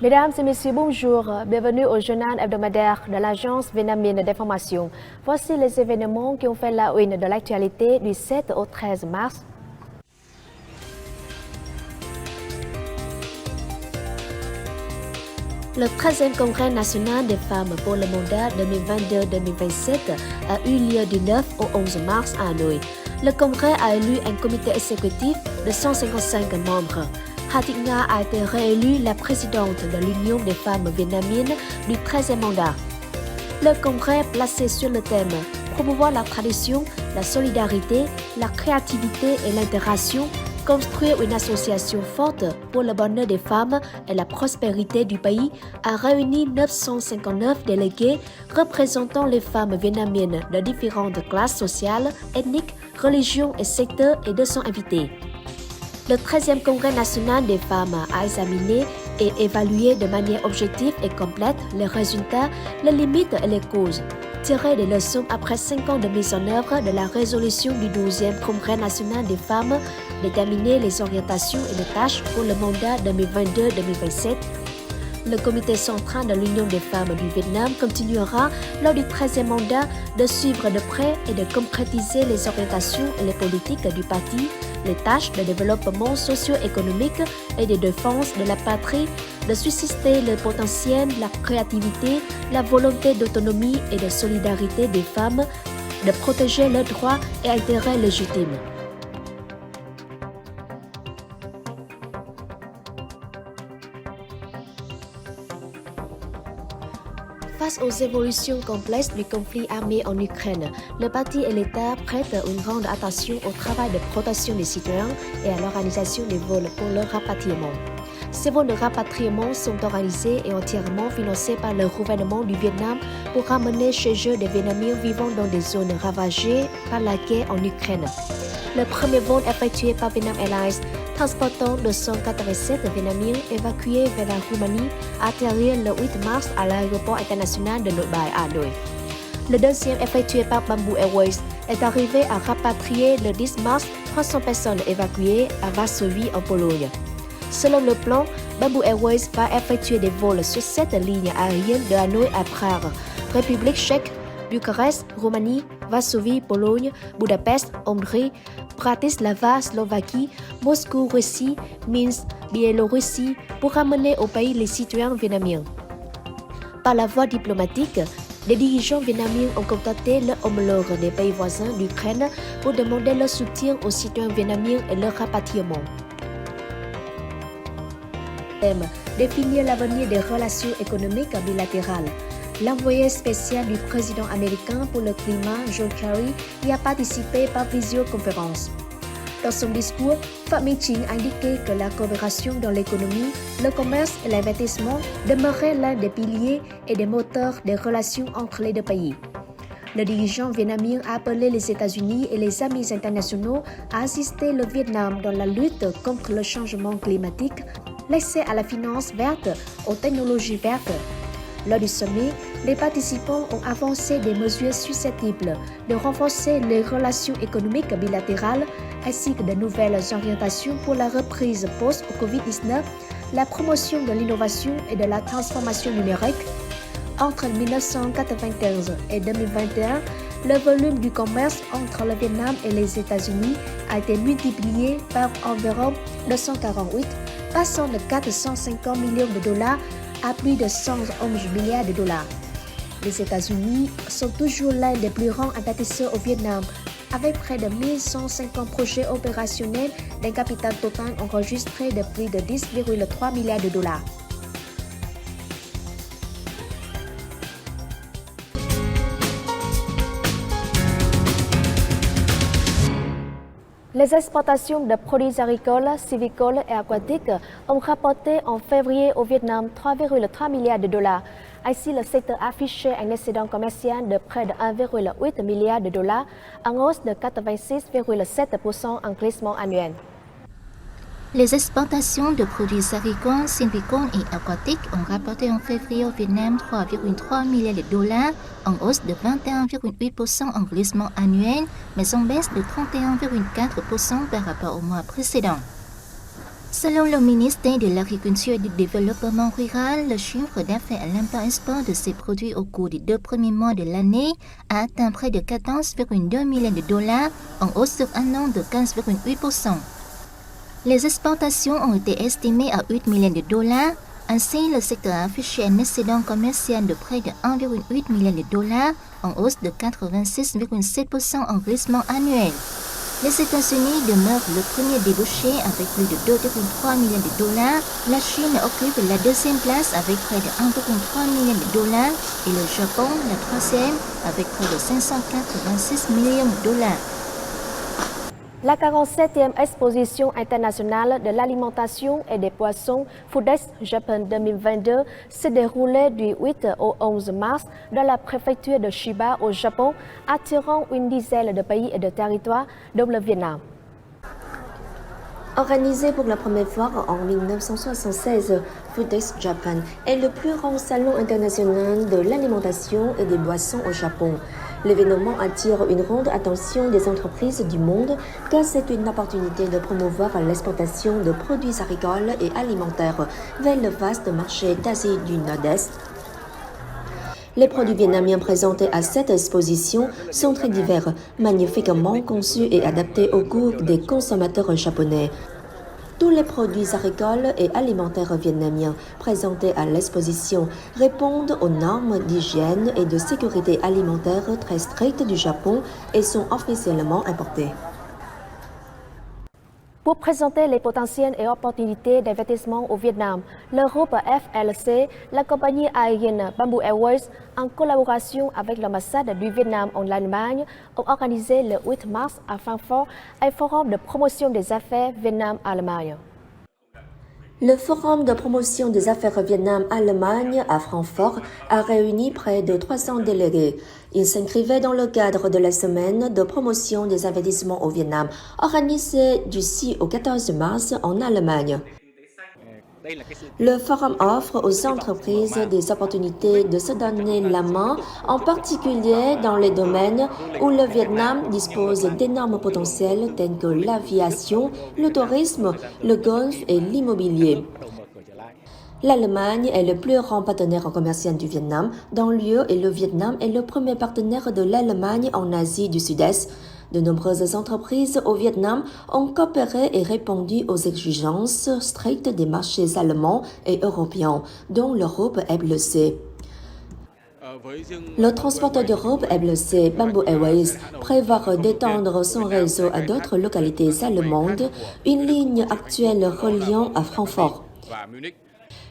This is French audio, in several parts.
Mesdames et messieurs, bonjour. Bienvenue au journal hebdomadaire de l'Agence vietnamienne d'information. Voici les événements qui ont fait la une de l'actualité du 7 au 13 mars. Le 13e Congrès national des femmes pour le mandat 2022-2027 a eu lieu du 9 au 11 mars à Hanoï. Le Congrès a élu un comité exécutif de 155 membres. Ha Thị Nga a été réélue la présidente de l'Union des femmes vietnamiennes du 13e mandat. Le Congrès placé sur le thème promouvoir la tradition, la solidarité, la créativité et l'intégration, construire une association forte pour le bonheur des femmes et la prospérité du pays a réuni 959 délégués représentant les femmes vietnamiennes de différentes classes sociales, ethniques, religions et secteurs et 200 invités. Le 13e Congrès national des femmes a examiné et évalué de manière objective et complète les résultats, les limites et les causes, tiré des leçons après 5 ans de mise en œuvre de la résolution du 12e Congrès national des femmes, déterminer les orientations et les tâches pour le mandat 2022-2027. Le comité central de l'Union des femmes du Vietnam continuera lors du 13e mandat de suivre de près et de concrétiser les orientations et les politiques du parti, les tâches de développement socio-économique et de défense de la patrie, de susciter le potentiel, la créativité, la volonté d'autonomie et de solidarité des femmes, de protéger leurs droits et intérêts légitimes. Face aux évolutions complexes du conflit armé en Ukraine, le parti et l'État prêtent une grande attention au travail de protection des citoyens et à l'organisation des vols pour leur rapatriement. Ces vols de rapatriement sont organisés et entièrement financés par le gouvernement du Vietnam pour ramener chez eux des Vietnamiens vivant dans des zones ravagées par la guerre en Ukraine. Le premier vol effectué par Vietnam Airlines, transportant 287 Vietnamiens évacués vers la Roumanie, a atterri le 8 mars à l'aéroport international de Nội Bài à Hanoï. Le deuxième effectué par Bamboo Airways est arrivé à rapatrier le 10 mars 300 personnes évacuées à Varsovie en Pologne. Selon le plan, Bamboo Airways va effectuer des vols sur 7 lignes aériennes de Hanoï à Prague, République tchèque, Bucarest, Roumanie, Varsovie, Pologne, Budapest, Hongrie, Bratislava, Slovaquie, Moscou, Russie, Minsk, Biélorussie pour ramener au pays les citoyens vietnamiens. Par la voie diplomatique, les dirigeants vietnamiens ont contacté leurs homologues des pays voisins d'Ukraine pour demander leur soutien aux citoyens vietnamiens et leur rapatriement. Définir l'avenir des relations économiques bilatérales. L'envoyé spécial du président américain pour le climat, John Kerry, y a participé par visioconférence. Dans son discours, Phạm Minh Chính a indiqué que la coopération dans l'économie, le commerce et l'investissement demeuraient l'un des piliers et des moteurs des relations entre les deux pays. Le dirigeant vietnamien a appelé les États-Unis et les amis internationaux à assister le Vietnam dans la lutte contre le changement climatique, l'accès à la finance verte, aux technologies vertes. Lors du sommet, les participants ont avancé des mesures susceptibles de renforcer les relations économiques bilatérales ainsi que de nouvelles orientations pour la reprise post-Covid-19, la promotion de l'innovation et de la transformation numérique. Entre 1995 et 2021, le volume du commerce entre le Vietnam et les États-Unis a été multiplié par environ 248, passant de 450 millions de dollars à plus de 111 milliards de dollars. Les États-Unis sont toujours l'un des plus grands investisseurs au Vietnam, avec près de 1150 projets opérationnels d'un capital total enregistré de plus de 10,3 milliards de dollars. Les exportations de produits agricoles, sylvicoles et aquatiques ont rapporté en février au Vietnam 3,3 milliards de dollars. Ainsi, le secteur affichait un excédent commercial de près de 1,8 milliard de dollars, en hausse de 86,7% en glissement annuel. Les exportations de produits agricoles, sylvicoles et aquatiques ont rapporté en février au Vietnam 3,3 milliards de dollars, en hausse de 21,8% en glissement annuel, mais en baisse de 31,4% par rapport au mois précédent. Selon le ministère de l'Agriculture et du Développement rural, le chiffre d'affaires à l'import-export de ces produits au cours des 2 premiers mois de l'année a atteint près de 14,2 millions de dollars, en hausse sur un an de 15,8%. Les exportations ont été estimées à 8 millions de dollars. Ainsi, le secteur a affiché un excédent commercial de près de 1,8 million de dollars, en hausse de 86,7% en glissement annuel. Les États-Unis demeurent le premier débouché avec plus de 2,3 millions de dollars. La Chine occupe la deuxième place avec près de 1,3 million de dollars et le Japon la troisième avec près de 586 millions de dollars. La 47e exposition internationale de l'alimentation et des poissons Foodest Japan 2022 s'est déroulée du 8 au 11 mars dans la préfecture de Chiba au Japon, attirant une dizaine de pays et de territoires, dont le Vietnam. Organisé pour la première fois en 1976, Foodest Japan est le plus grand salon international de l'alimentation et des boissons au Japon. L'événement attire une grande attention des entreprises du monde car c'est une opportunité de promouvoir l'exportation de produits agricoles et alimentaires vers le vaste marché d'Asie du Nord-Est. Les produits vietnamiens présentés à cette exposition sont très divers, magnifiquement conçus et adaptés au goût des consommateurs japonais. Tous les produits agricoles et alimentaires vietnamiens présentés à l'exposition répondent aux normes d'hygiène et de sécurité alimentaire très strictes du Japon et sont officiellement importés. Pour présenter les potentiels et opportunités d'investissement au Vietnam, le groupe FLC, la compagnie aérienne Bamboo Airways, en collaboration avec l'ambassade du Vietnam en Allemagne, ont organisé le 8 mars à Francfort un forum de promotion des affaires Vietnam-Allemagne. Le Forum de promotion des affaires Vietnam-Allemagne à Francfort a réuni près de 300 délégués. Il s'inscrivait dans le cadre de la semaine de promotion des investissements au Vietnam, organisée du 6 au 14 mars en Allemagne. Le forum offre aux entreprises des opportunités de se donner la main, en particulier dans les domaines où le Vietnam dispose d'énormes potentiels tels que l'aviation, le tourisme, le golf et l'immobilier. L'Allemagne est le plus grand partenaire commercial du Vietnam dans l'UE et le Vietnam est le premier partenaire de l'Allemagne en Asie du Sud-Est. De nombreuses entreprises au Vietnam ont coopéré et répondu aux exigences strictes des marchés allemands et européens, dont l'Europe FLC. Le transporteur d'Europe FLC, Bamboo Airways, prévoit d'étendre son réseau à d'autres localités allemandes, une ligne actuelle reliant à Francfort.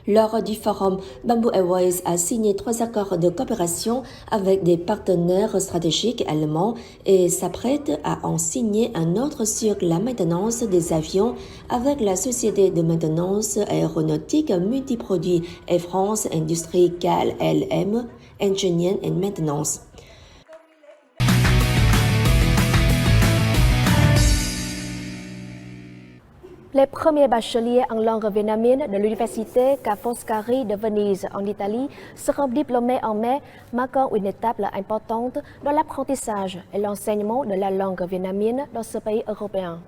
Lors du forum, Bamboo Airways a signé 3 accords de coopération avec des partenaires stratégiques allemands et s'apprête à en signer un autre sur la maintenance des avions avec la société de maintenance aéronautique multiproduit Air France Industrie KLM, Engineering and Maintenance. Les premiers bacheliers en langue vietnamienne de l'université Ca' Foscari de Venise en Italie seront diplômés en mai, marquant une étape importante dans l'apprentissage et l'enseignement de la langue vietnamienne dans ce pays européen.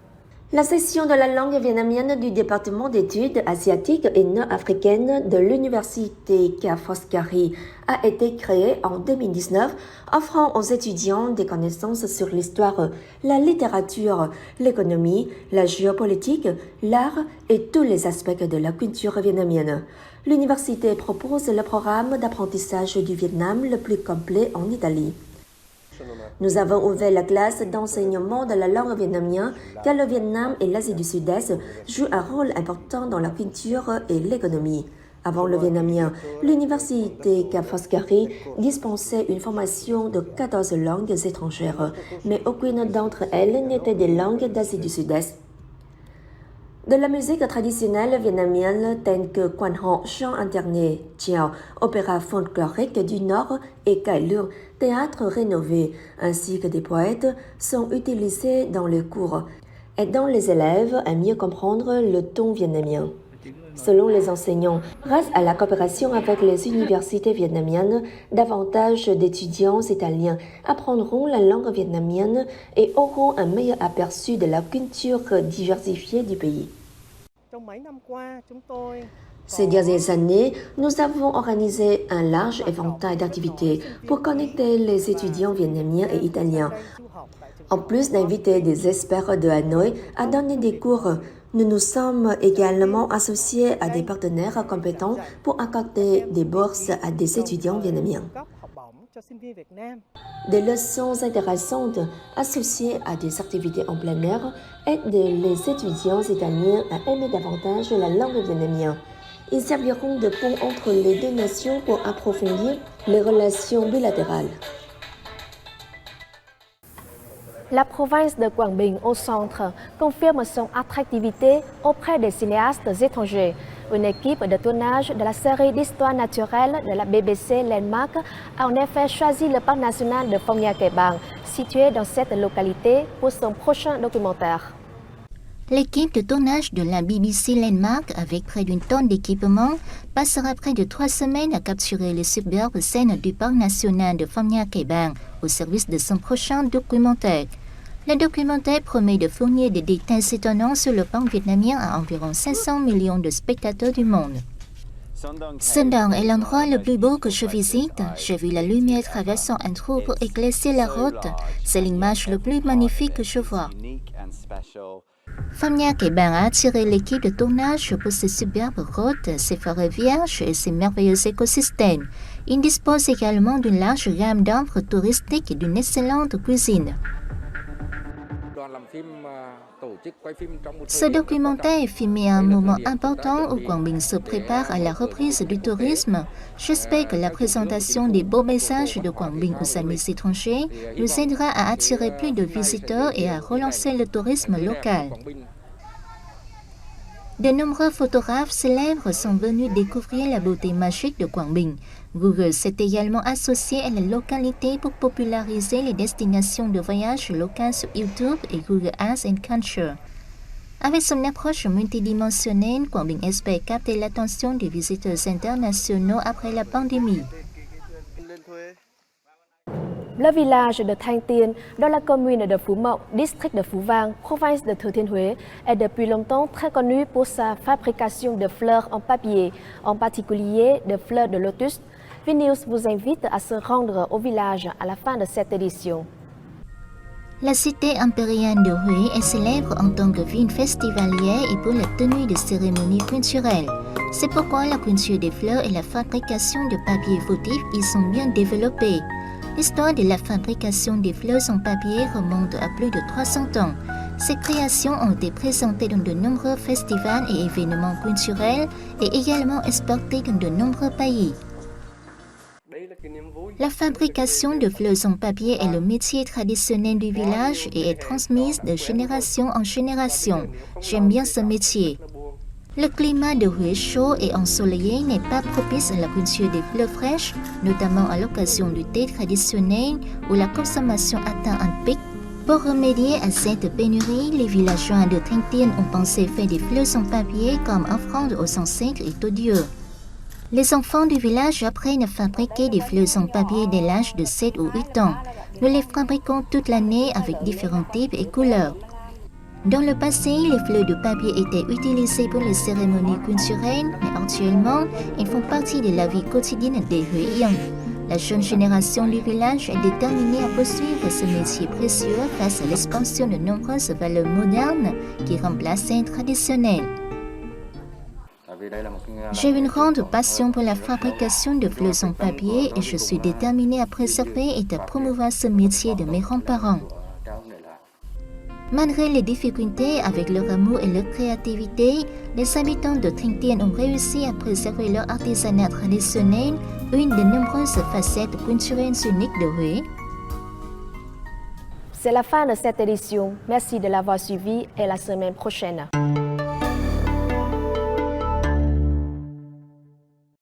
La section de la langue vietnamienne du département d'études asiatiques et nord-africaines de l'université Ca' Foscari a été créée en 2019, offrant aux étudiants des connaissances sur l'histoire, la littérature, l'économie, la géopolitique, l'art et tous les aspects de la culture vietnamienne. L'université propose le programme d'apprentissage du Vietnam le plus complet en Italie. Nous avons ouvert la classe d'enseignement de la langue vietnamienne car le Vietnam et l'Asie du Sud-Est jouent un rôle important dans la culture et l'économie. Avant le vietnamien, l'université Ca' Foscari dispensait une formation de 14 langues étrangères, mais aucune d'entre elles n'était des langues d'Asie du Sud-Est. De la musique traditionnelle vietnamienne telle que Quan Ho, chant interné, Chèo, opéra folklorique du Nord et Cải Lương, théâtre rénové, ainsi que des poètes, sont utilisés dans les cours, aidant les élèves à mieux comprendre le ton vietnamien. Selon les enseignants, grâce à la coopération avec les universités vietnamiennes, davantage d'étudiants italiens apprendront la langue vietnamienne et auront un meilleur aperçu de la culture diversifiée du pays. Ces dernières années, nous avons organisé un large éventail d'activités pour connecter les étudiants vietnamiens et italiens. En plus d'inviter des experts de Hanoï à donner des cours, nous nous sommes également associés à des partenaires compétents pour accorder des bourses à des étudiants vietnamiens. Des leçons intéressantes associées à des activités en plein air aident les étudiants italiens à aimer davantage la langue vietnamienne. Ils serviront de pont entre les deux nations pour approfondir les relations bilatérales. La province de Quảng Bình au centre confirme son attractivité auprès des cinéastes étrangers. Une équipe de tournage de la série d'histoire naturelle de la BBC Landmark a en effet choisi le parc national de Phong Nha Kẻ Bàng, situé dans cette localité, pour son prochain documentaire. L'équipe de tournage de la BBC Landmark, avec près d'une tonne d'équipement, passera près de 3 semaines à capturer les superbes scènes du parc national de Phong Nha Kẻ Bàng au service de son prochain documentaire. Le documentaire promet de fournir des détails étonnants sur le parc vietnamien à environ 500 millions de spectateurs du monde. Sơn Đòn est l'endroit le plus beau que je visite. J'ai vu la lumière traversant un trou pour éclaircir la route. C'est l'image le plus magnifique que je vois. Phong Nha Kẻ Bàng a attiré l'équipe de tournage pour ses superbes routes, ses forêts vierges et ses merveilleux écosystèmes. Il dispose également d'une large gamme d'offres touristiques et d'une excellente cuisine. Ce documentaire est filmé à un moment important où Quảng Bình se prépare à la reprise du tourisme. J'espère que la présentation des beaux messages de Quảng Bình aux amis étrangers nous aidera à attirer plus de visiteurs et à relancer le tourisme local. De nombreux photographes célèbres sont venus découvrir la beauté magique de Quảng Bình. Google s'est également associé à la localité pour populariser les destinations de voyage locales sur YouTube et Google Arts and Culture. Avec son approche multidimensionnelle, Quảng Bình espère capter l'attention des visiteurs internationaux après la pandémie. Le village de Thanh Tiên, dans la commune de Phú Mậu, district de Phú Vang, province de Thừa Thiên Huế, est depuis longtemps très connu pour sa fabrication de fleurs en papier, en particulier de fleurs de lotus. VNews vous invite à se rendre au village à la fin de cette édition. La cité impériale de Huế est célèbre en tant que ville festivalière et pour la tenue de cérémonies culturelles. C'est pourquoi la culture des fleurs et la fabrication de papier votif y sont bien développées. L'histoire de la fabrication des fleurs en papier remonte à plus de 300 ans. Ces créations ont été présentées dans de nombreux festivals et événements culturels et également exportées dans de nombreux pays. La fabrication de fleurs en papier est le métier traditionnel du village et est transmise de génération en génération. J'aime bien ce métier. Le climat de Huế chaud et ensoleillé n'est pas propice à la culture des fleurs fraîches, notamment à l'occasion du thé traditionnel où la consommation atteint un pic. Pour remédier à cette pénurie, les villageois de Thanh Tiên ont pensé faire des fleurs en papier comme offrande aux ancêtres et aux dieux. Les enfants du village apprennent à fabriquer des fleurs en papier dès l'âge de 7 ou 8 ans. Nous les fabriquons toute l'année avec différents types et couleurs. Dans le passé, les fleurs de papier étaient utilisées pour les cérémonies culturelles, mais actuellement, elles font partie de la vie quotidienne des Huéiens. La jeune génération du village est déterminée à poursuivre ce métier précieux face à l'expansion de nombreuses valeurs modernes qui remplacent celles traditionnelles. J'ai une grande passion pour la fabrication de fleurs en papier et je suis déterminée à préserver et à promouvoir ce métier de mes grands-parents. Malgré les difficultés avec leur amour et leur créativité, les habitants de Thanh Tiên ont réussi à préserver leur artisanat traditionnel, une des nombreuses facettes culturelles uniques de Huế. C'est la fin de cette édition. Merci de l'avoir suivi et à la semaine prochaine.